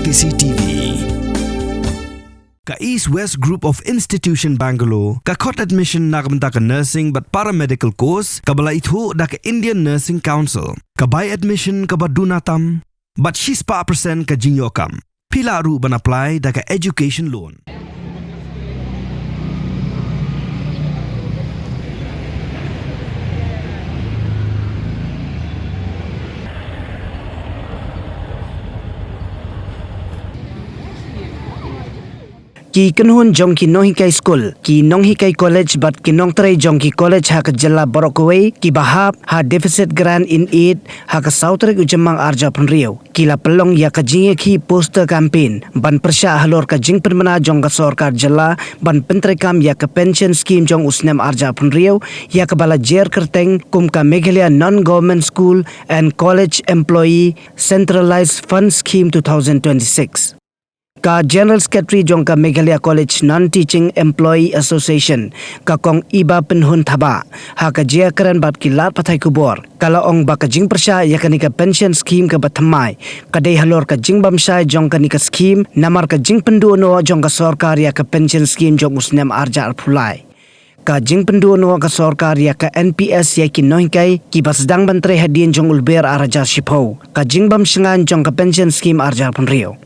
CCTV. Ka East West Group of Institution Bangalore, ka Cot Admission nakamta ka Nursing but Paramedical Course, ka bala ithu da ka Indian Nursing Council, ka Buy Admission ka Badunatam, but she's pa percent ka Jinyokam. Pila ru ban apply da ka Education Loan. Ki kenhun jong ki nong hikai school, ki nong hikai college but ki nong tray jong ki college ha ka jala Borokaway, ki bahap ha deficit grant in aid ha ka sautrek ujemang arja penriau. Ki la pelong ya ka jinge ki poster campaign, ban persya halor ka jing penmana jong ka sorkar jala, ban pentrekam ya ka pension scheme jong usnem arja penriau, ya ka bala jer kerteng kum ka Meghalaya Non-Government School and College Employee Centralized Fund Scheme 2026. Ka General Secretary jong ka Meghalaya College Non-Teaching Employee Association ka kong iba penhun thaba ha ka jia keren bat ki lat pathai kubor kala ong ba ka jing persya ya ka ni ka pension scheme ka bathamai ka dei halor ka jing bamsai jong ka ni ka scheme namar ka jing pendu no jong ka sarkar ya ka pension scheme jong usnem arja arphulai ka jing pendu no ka sarkar ya ka NPS ya ki nohkai ki basdang bantre hadin jong ulber araja shipho ka jing bamsngan jong ka pension scheme arja punrio.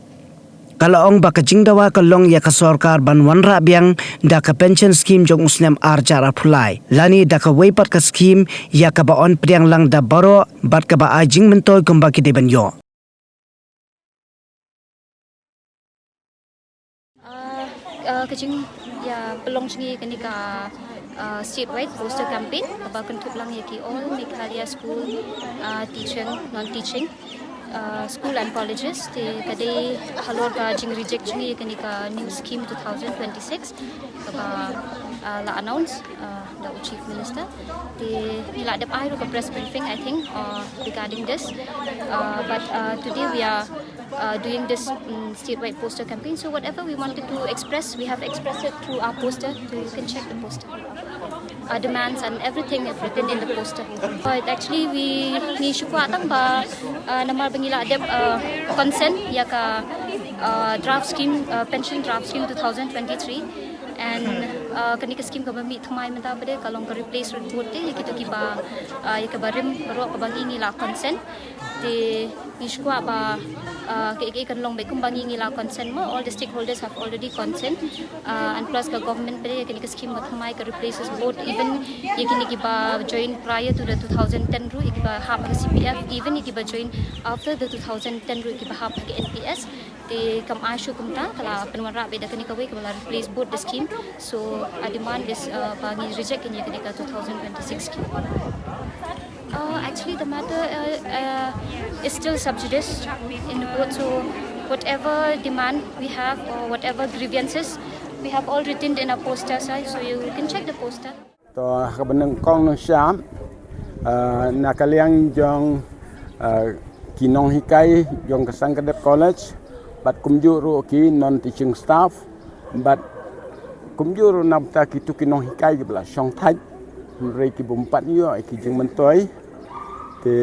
Kalau ong baka jing dawa ka long ya ka sorkar ban wanra biang da ka pension scheme jong usnem arja apulai. Lani da ka weipat ka scheme ya ka baon priang lang da baro bat ka ba ajing mentoy kumba ki de banyo. Kajing ya pelong chingi kanika statewide poster campaign ba kentup lang ya ki all Meghalaya school teaching non-teaching school and colleges te kade halor ka jing reject chingi kanika new scheme 2026 ka la announce the chief minister te nila dep ai ka press briefing I think regarding this but today we are doing this statewide poster campaign. So whatever we wanted to express, we have expressed it through our poster. So you can check the poster. Our demands and everything is written in the poster. But actually, we ni syukuatang ba namal bangila adep consent ya ka draft scheme pension draft scheme 2023. And kanika scheme ka bami thamai menta bade kalong ka replace report te kita kiba ya ka barim baro ka bangi ngila consent te iskwa ba ke kan long be kumbangi ngila consent mo all the stakeholders have already consent and plus ka government bade kanika scheme ka thamai ka replaces both even yakini kiba join prior to the 2010 ru kiba hap ka CPF even kiba join after the 2010 ru kiba hap ka NPS te kam ashu kumta kala penwara be da kanika we kala replace both the scheme. So I demand this bagi reject in Yakadika 2026 scheme. Actually, the matter is still sub judice in the court. So whatever demand we have or whatever grievances, we have all written in a poster. So you can check the poster. To kabenang kong no syam nakaliang jong kinong hikai jong Kasangkadep College but kumjuru ki non-teaching staff but kumjur nabta kitu kinong hikai bla syong thai rei ki bompat yo ki jing mentoi te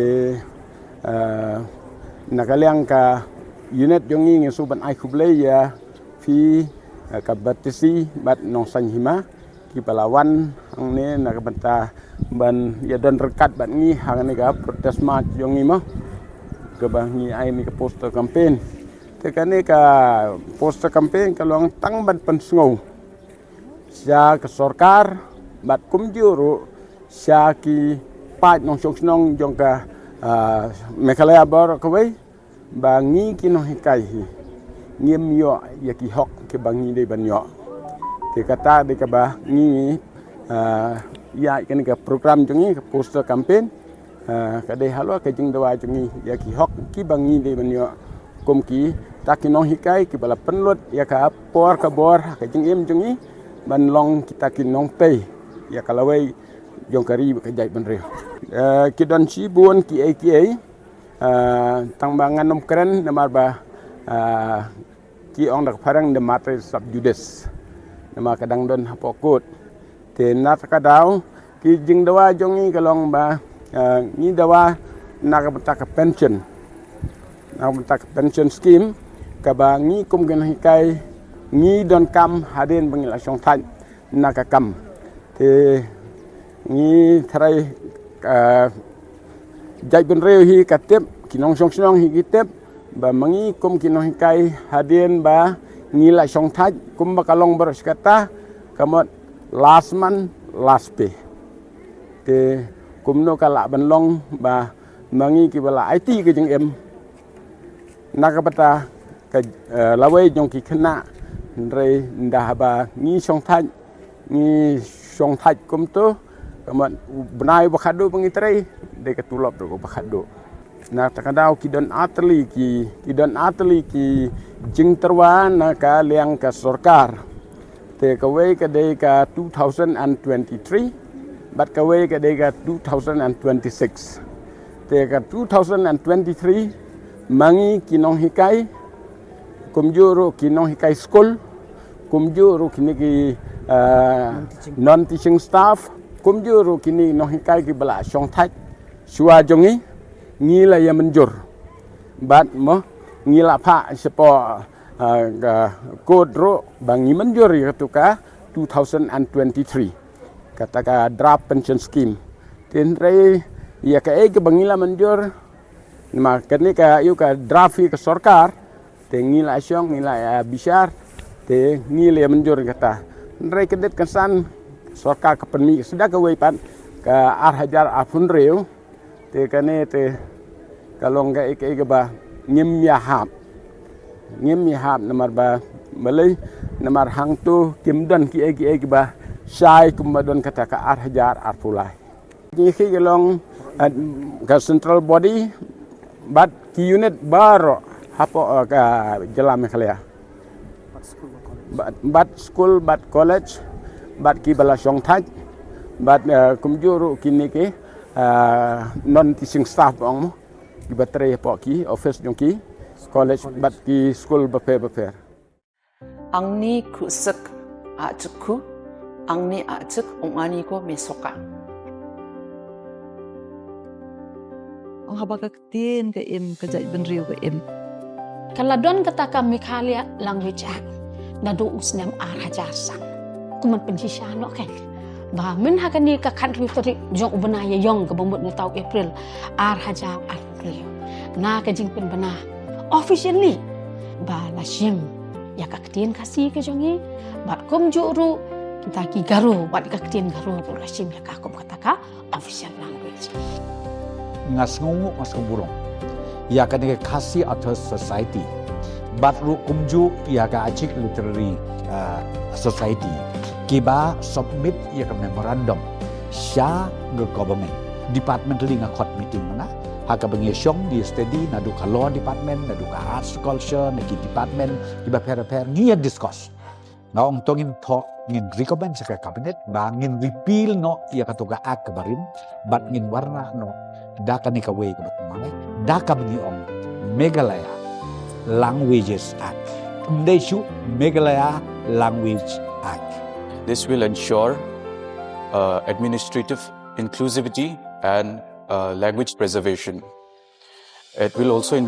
nakaliang ka unit jongi ngi suban ai khuble ya fi ka batisi bat nong sanhima ki palawan ang ne nakabanta ban ya dan rekat bat ngi hang ne ka protest march jongi mo ke bangi ai ni ka poster campaign te kane ka poster campaign ka long tang ban pensngau siya ke sorkar bat kumjuru siya ki pat nong syok nong jong ka Meghalaya Borokaway bangi kinong hikai ngiem yo ya ki hok ke bangi de banyo te kata de ka ba ngi ya kan ka program jongi ka poster campaign ka de halo ka jing dawa jongi ya ki hok ki bangi de banyo kum ki ta kinong hikai ki bala penlut ya ka por ka bor ka jing em jongi ban long kita kinong pay ya kalawai jong kari ka jai ban re ki don chi buon ki AKA tang bangan nom keren namar ba ki ong dak parang de matre sub judice nama kadang don hapokut te nat kadaw ki jing dawa jongi kalong ba ni dawa nak pension scheme kabangi kum gen hikai ngi don kam haden bangila song thaj nakakam te ngi tharai jai ben reu hi katep kinong song hi kitep ba mangi kum kinong hikai haden ba ngi la song thaj kum ba kalong beros kata kamot last month last pay te kum no kala ban long ba mangi ki bala IT ke jeng em nakapata ka lawai jong ki khna re ndah ba ngi song thaj kum to kamat benai bakhado pengitrei de ketulop do bakhado na takadau ki don atli ki jing terwan na ka liang ka sorkar te kawai ka de ka 2023 but kawai ka de ka 2026 te ka 2023 mangi kinong hikai kumjuro kinong hikai school kumjuro kini ki non teaching staff kumjuro kini nong hikai ki bala song thaj shua jongi ngila ya menjur bat mo ngila pha sepo kodro bangi menjur ya tuka 2023 kata ka draft pension scheme tin rei ya ka ke bangila menjur ma kani ka yu ka draft ke sorkar te ngila syong ngila ya bishar te ngila ya menjur kata rei kedet kesan sorkar ke penmi sudah ke pan ka hajar afun reu te kane te kalong ga ke ba ngim ya hap namar ba malai namar hang tu kimdan ki ba sai kumadon kata ka hajar arpulai ni ki galong ka central body but ki unit baro hapo ka jelam khalia but school but college but ki bala song thaj but kumjuru kini ke non teaching staff ong ki batre po ki office jong ki college but ki school beper ang ni kusak ajku ang ni ajak ongani ko mesoka ang habag tin ke im kajai benriu ke im kaladon kata kami Mikhalia language act na do usnem hajar sang kuman penjishano kan ba men hakani ka country tari jong ubana ya yong ka bombot na tau April hajar April na ka jing pen bana officially ba la shim ya ka tin kasi ke jongi bat kom juru kita ki garu bat ka tin garu la shim ya ka kom kata ka official language ngas ngungu ngas keburung ya kan ke kasi atau society but ru kumju ya ka ajik literary society kiba submit ya ka memorandum sha ge government department linga court meeting mana haka bengi syong di study na du ka law department na du ka arts culture na ki department kiba per ngia discuss ngaong tongin talk ngin recommend sa cabinet ba ngin repeal no ya ka tuga ak barin but ngin warna no daka ni kaway ko batmangai daka bengi om Meghalaya Languages Act Mdeshu Meghalaya Language Act. This will ensure administrative inclusivity and language preservation. It will also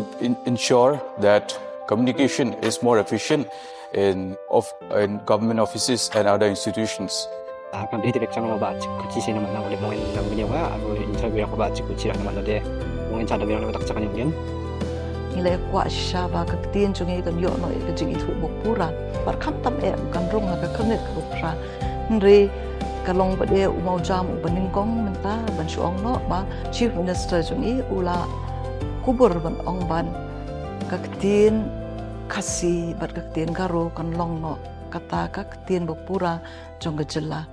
ensure that communication is more efficient in government offices and other institutions. Kan dia tidak sangat baca kunci sini mana boleh main dalam menyewa atau interview aku baca kunci dalam mana dia mungkin cara biar nak cakap yang nilai kuat syaba ke tin jungi kan yo no ke jingi thu bokpura bar kham tam em kan rong ha ka khanet ka bokpura nre kalong ba de umau jam baning kong menta ban suong no ba chief minister jungi ula kubur ban ong ban ka tin kasi bat ka tin garo kan long no kata ka tin bokpura jong gejela